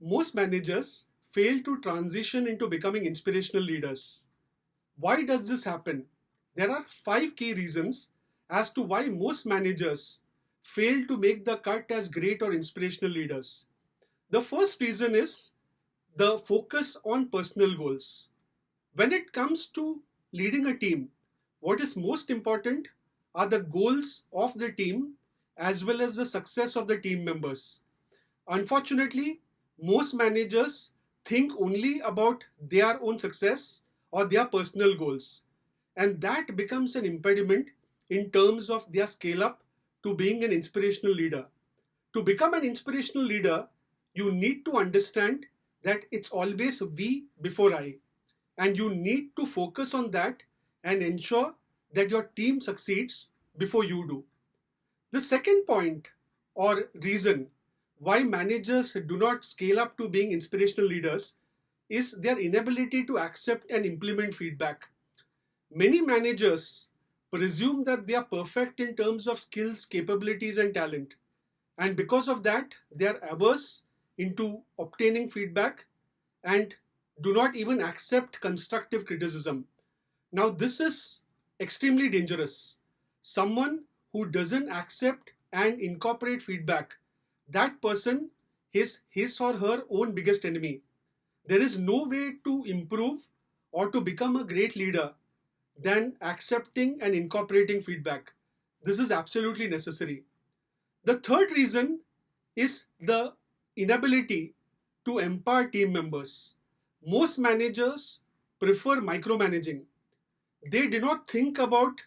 Most managers fail to transition into becoming inspirational leaders. Why does this happen? There are five key reasons as to why most managers fail to make the cut as great or inspirational leaders. The first reason is the focus on personal goals. When it comes to leading a team, what is most important are the goals of the team as well as the success of the team members. Unfortunately, most managers think only about their own success or their personal goals, and that becomes an impediment in terms of their scale up to being an inspirational leader. To become an inspirational leader, you need to understand that it's always we before I, and you need to focus on that and ensure that your team succeeds before you do. The second point or reason why managers do not scale up to being inspirational leaders is their inability to accept and implement feedback. Many managers presume that they are perfect in terms of skills, capabilities, and talent. And because of that, they are averse into obtaining feedback and do not even accept constructive criticism. Now, this is extremely dangerous. Someone who doesn't accept and incorporate feedback, that person is his or her own biggest enemy. There is no way to improve or to become a great leader than accepting and incorporating feedback. This is absolutely necessary. The third reason is the inability to empower team members. Most managers prefer micromanaging. They do not think about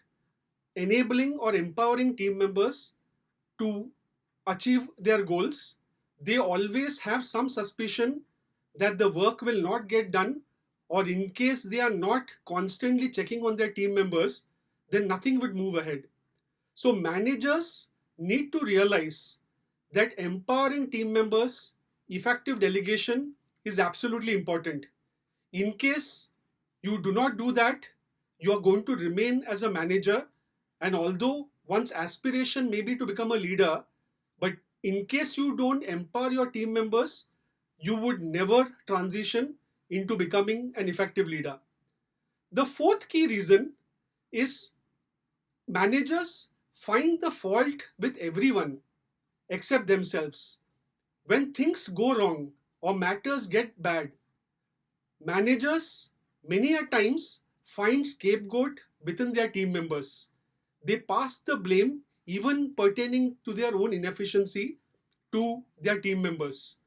enabling or empowering team members to achieve their goals. They always have some suspicion that the work will not get done, or in case they are not constantly checking on their team members, then nothing would move ahead. So managers need to realize that empowering team members, effective delegation is absolutely important. In case you do not do that, you are going to remain as a manager, and although one's aspiration may be to become a leader, but in case you don't empower your team members, you would never transition into becoming an effective leader. The fourth key reason is managers find the fault with everyone except themselves. When things go wrong or matters get bad, managers many a times find scapegoat within their team members. They pass the blame, even pertaining to their own inefficiency, to their team members.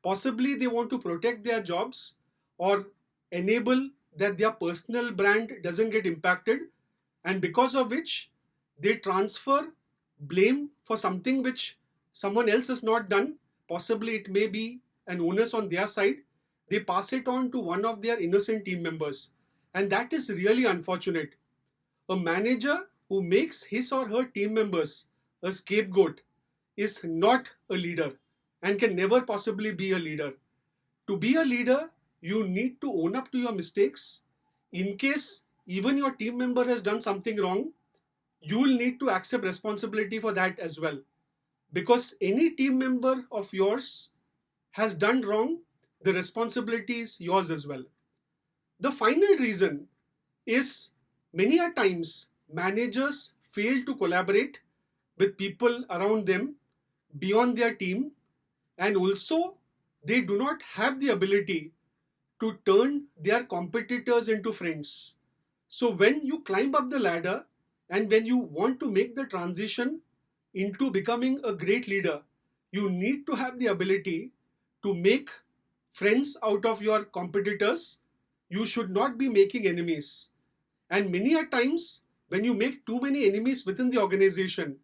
Possibly they want to protect their jobs or enable that their personal brand doesn't get impacted, and because of which they transfer blame for something which someone else has not done. Possibly it may be an onus on their side. They pass it on to one of their innocent team members, and that is really unfortunate. A manager who makes his or her team members a scapegoat is not a leader and can never possibly be a leader. To be a leader, you need to own up to your mistakes. In case even your team member has done something wrong, you will need to accept responsibility for that as well. Because any team member of yours has done wrong, the responsibility is yours as well. The final reason is many a times managers fail to collaborate with people around them beyond their team, and also they do not have the ability to turn their competitors into friends. So when you climb up the ladder and when you want to make the transition into becoming a great leader, you need to have the ability to make friends out of your competitors. You should not be making enemies. And many a times when you make too many enemies within the organization,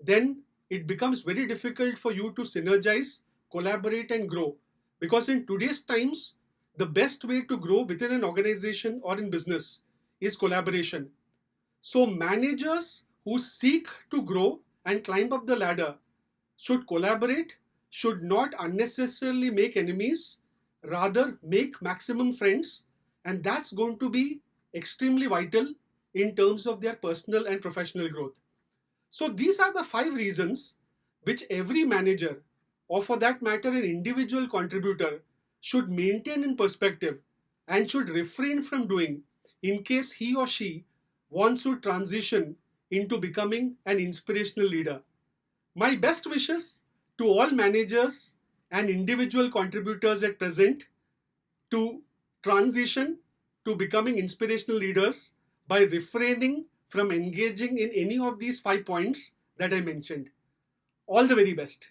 then it becomes very difficult for you to synergize, collaborate and grow. Because in today's times, the best way to grow within an organization or in business is collaboration. So managers who seek to grow and climb up the ladder should collaborate, should not unnecessarily make enemies, rather make maximum friends, and that's going to be extremely vital in terms of their personal and professional growth. So these are the 5 reasons which every manager or for that matter an individual contributor, should maintain in perspective and should refrain from doing in case he or she wants to transition into becoming an inspirational leader. My best wishes to all managers and individual contributors at present to transition to becoming inspirational leaders by refraining from engaging in any of these 5 points that I mentioned. All the very best.